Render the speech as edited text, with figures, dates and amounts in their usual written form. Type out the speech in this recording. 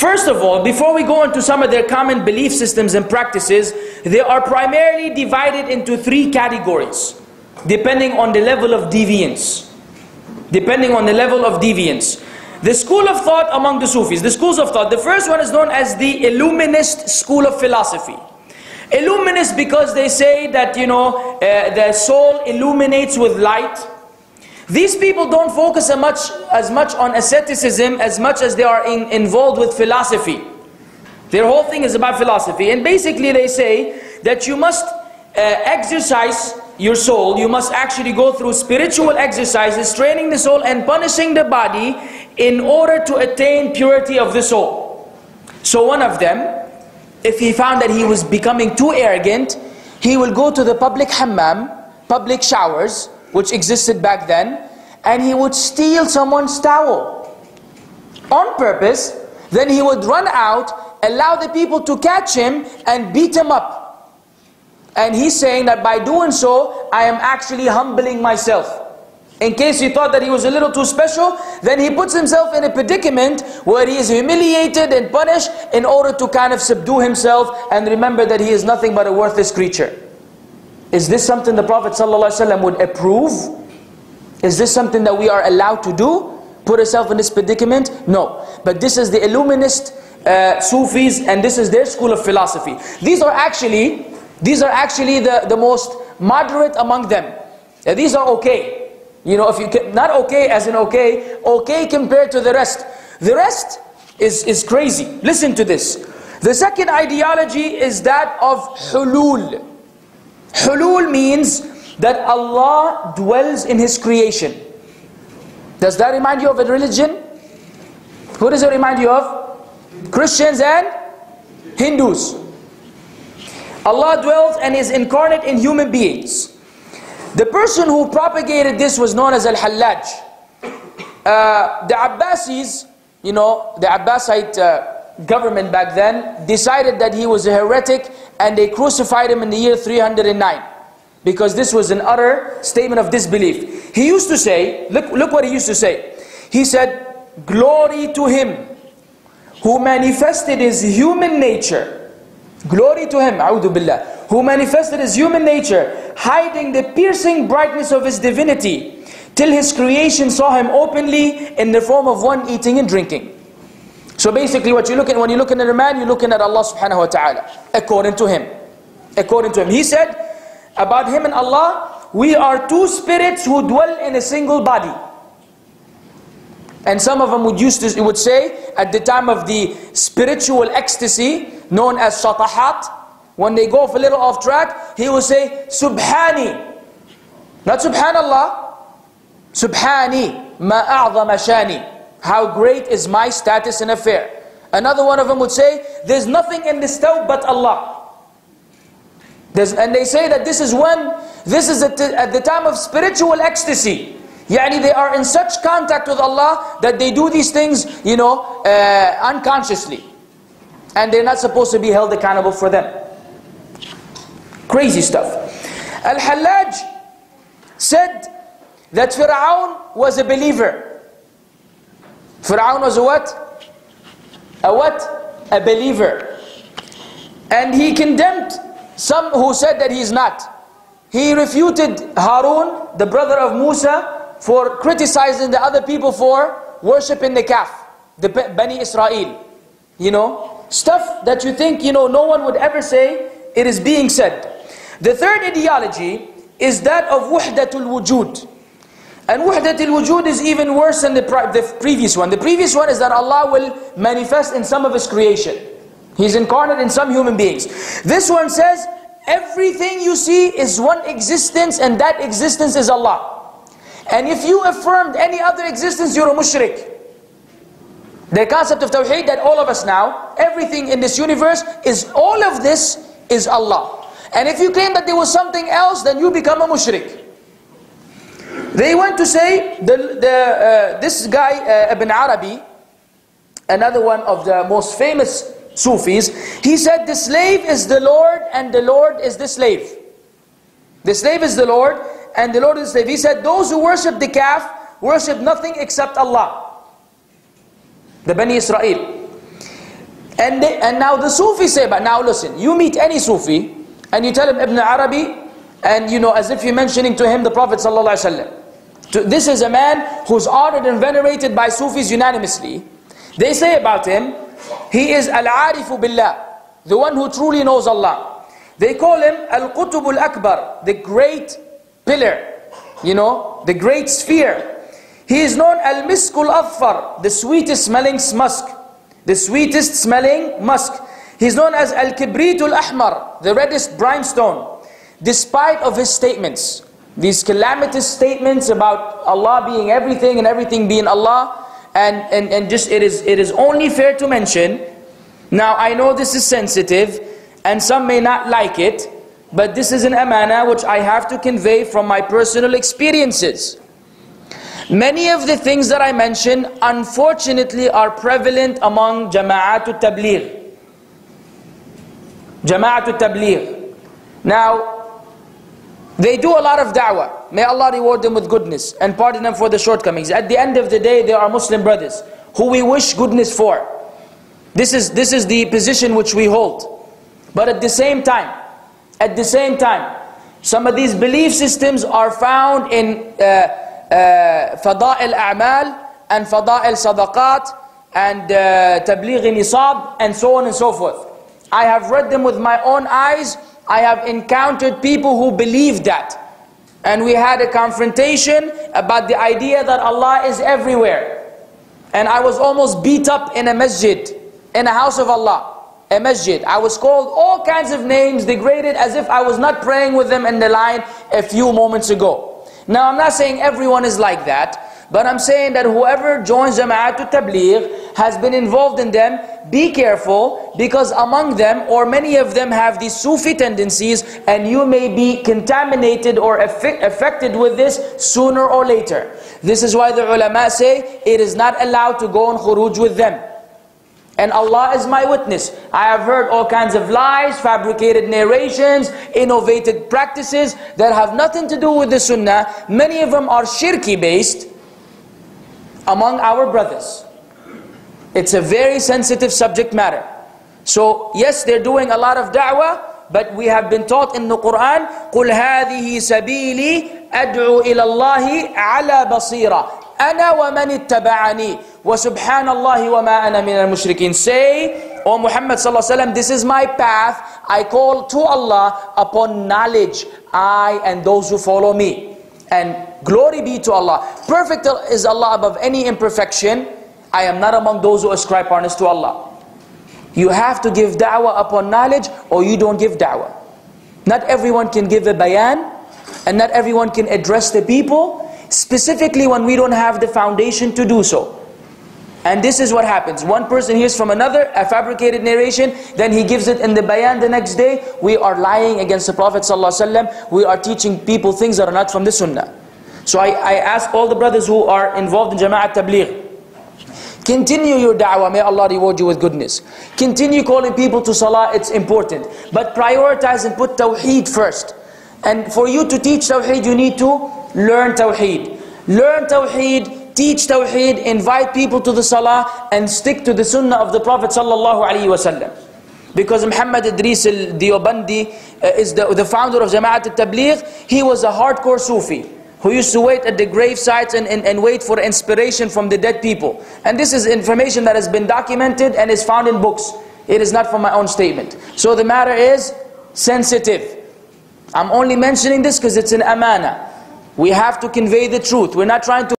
First of all, before we go into some of their common belief systems and practices, they are primarily divided into three categories, depending on the level of deviance. Depending on the level of deviance. The school of thought among the Sufis, the schools of thought, the first one is known as the Illuminist school of philosophy. Illuminist because they say that, the soul illuminates with light. These people don't focus as much on asceticism as much as they are involved with philosophy. Their whole thing is about philosophy. And basically they say that you must exercise your soul. You must actually go through spiritual exercises, training the soul and punishing the body in order to attain purity of the soul. So one of them, if he found that he was becoming too arrogant, he will go to the public hammam, public showers, which existed back then, and he would steal someone's towel on purpose. Then he would run out, allow the people to catch him and beat him up. And he's saying that by doing so, I am actually humbling myself. In case he thought that he was a little too special, then he puts himself in a predicament where he is humiliated and punished in order to kind of subdue himself and remember that he is nothing but a worthless creature. Is this something the Prophet ﷺ would approve? Is this something that we are allowed to do? Put ourselves in this predicament? No. But this is the Illuminist Sufis, and this is their school of philosophy. These are actually the most moderate among them. These are okay. If you can, not okay as in okay compared to the rest. The rest is crazy. Listen to this. The second ideology is that of hulul. Hulul means that Allah dwells in His creation. Does that remind you of a religion? Who does it remind you of? Christians and Hindus. Allah dwells and is incarnate in human beings. The person who propagated this was known as al-Hallaj. The Abbasis, the Abbasid government back then decided that he was a heretic, and they crucified him in the year 309 because this was an utter statement of disbelief. He used to say, look what he used to say. He said, "Glory to him who manifested his human nature." Glory to him, a'udhu billah, who manifested his human nature, hiding the piercing brightness of his divinity, till his creation saw him openly in the form of one eating and drinking. So basically when you're looking at a man, you're looking at Allah subhanahu wa ta'ala, according to him. According to him. He said about him and Allah, we are two spirits who dwell in a single body. And some of them would say, at the time of the spiritual ecstasy, known as shatahat, when they go a little off track, he will say, Subhani. Not Subhanallah. Subhani, ma a'zama shani. How great is my status and affair. Another one of them would say, there's nothing in this tawb but Allah. And they say that this is at the time of spiritual ecstasy. Yani they are in such contact with Allah that they do these things, unconsciously. And they're not supposed to be held accountable for them. Crazy stuff. Al-Hallaj said that Fir'aun was a believer. Fir'aun was a what? A what? A believer. And he condemned some who said that he's not. He refuted Harun, the brother of Musa, for criticizing the other people for worshipping the calf, the Bani Israel. Stuff that you think, no one would ever say, it is being said. The third ideology is that of Wahdatul Wujud. And Wahdatul Wujud is even worse than the previous one. The previous one is that Allah will manifest in some of His creation. He's incarnate in some human beings. This one says, everything you see is one existence, and that existence is Allah. And if you affirmed any other existence, you're a mushrik. The concept of Tawheed that all of us now, everything in this universe, all of this is Allah. And if you claim that there was something else, then you become a mushrik. They went to say, this guy, Ibn Arabi, another one of the most famous Sufis, he said, the slave is the Lord and the Lord is the slave. The slave is the Lord and the Lord is the slave. He said, those who worship the calf worship nothing except Allah. The Bani Israel. And now the Sufis say, but now listen, you meet any Sufi, and you tell him Ibn Arabi, and you know, as if you're mentioning to him the Prophet ﷺ. This is a man who's honored and venerated by Sufis unanimously. They say about him, he is al-Arifu billah, the one who truly knows Allah. They call him al-Qutub al-Akbar, the great pillar, you know, the great sphere. He is known al-Miskul Afar, the sweetest smelling musk. The sweetest smelling musk. He's known as al-Kibritul Ahmar, the reddest brimstone. Despite of his statements, these calamitous statements about Allah being everything and everything being Allah, and just it is only fair to mention. Now I know this is sensitive, and some may not like it, but this is an amana which I have to convey from my personal experiences. Many of the things that I mentioned, unfortunately, are prevalent among Jama'atul Tabligh. Jama'atul Tabligh. Now, they do a lot of da'wah. May Allah reward them with goodness and pardon them for the shortcomings. At the end of the day, they are Muslim brothers who we wish goodness for. This is the position which we hold. But at the same time, some of these belief systems are found in Fada'il A'mal and Fada'il Sadaqat and Tabligh Nisab and so on and so forth. I have read them with my own eyes. I have encountered people who believe that. And we had a confrontation about the idea that Allah is everywhere. And I was almost beat up in a masjid, in a house of Allah, a masjid. I was called all kinds of names, degraded as if I was not praying with them in the line a few moments ago. Now I'm not saying everyone is like that, but I'm saying that whoever joins Jama'atul Tabligh has been involved in them, be careful, because among them, or many of them, have these Sufi tendencies, and you may be contaminated or affected with this sooner or later. This is why the ulama say, it is not allowed to go on khuruj with them. And Allah is my witness. I have heard all kinds of lies, fabricated narrations, innovated practices that have nothing to do with the sunnah. Many of them are shirky based among our brothers. It's a very sensitive subject matter. So yes, they're doing a lot of da'wah, but we have been taught in the Quran, قُلْ هَذِهِ سَبِيلِي أَدْعُو إِلَى اللَّهِ عَلَى بَصِيرًا أَنَا وَمَنِ اتَّبَعَنِي وَسُبْحَانَ اللَّهِ وَمَا أَنَا مِنَ الْمُشْرِكِينَ. Say, O Muhammad sallallahu alaihi wasallam, this is my path. I call to Allah upon knowledge, I and those who follow me. And glory be to Allah. Perfect is Allah above any imperfection. I am not among those who ascribe partners to Allah. You have to give da'wah upon knowledge, or you don't give da'wah. Not everyone can give a bayan, and not everyone can address the people, specifically when we don't have the foundation to do so. And this is what happens. One person hears from another a fabricated narration, then he gives it in the bayan the next day. We are lying against the Prophet ﷺ. We are teaching people things that are not from the sunnah. So I ask all the brothers who are involved in Jama'at Tabligh, continue your da'wah, may Allah reward you with goodness. Continue calling people to salah, it's important. But prioritize and put tawheed first. And for you to teach tawheed, you need to learn tawheed. Learn tawheed, teach tawheed, invite people to the salah, and stick to the sunnah of the Prophet ﷺ. Because Muhammad Idris al-Deobandi is the founder of Jama'at al-Tabligh. He was a hardcore Sufi who used to wait at the grave sites and wait for inspiration from the dead people. And this is information that has been documented and is found in books. It is not from my own statement. So the matter is sensitive. I'm only mentioning this because it's an amana. We have to convey the truth. We're not trying to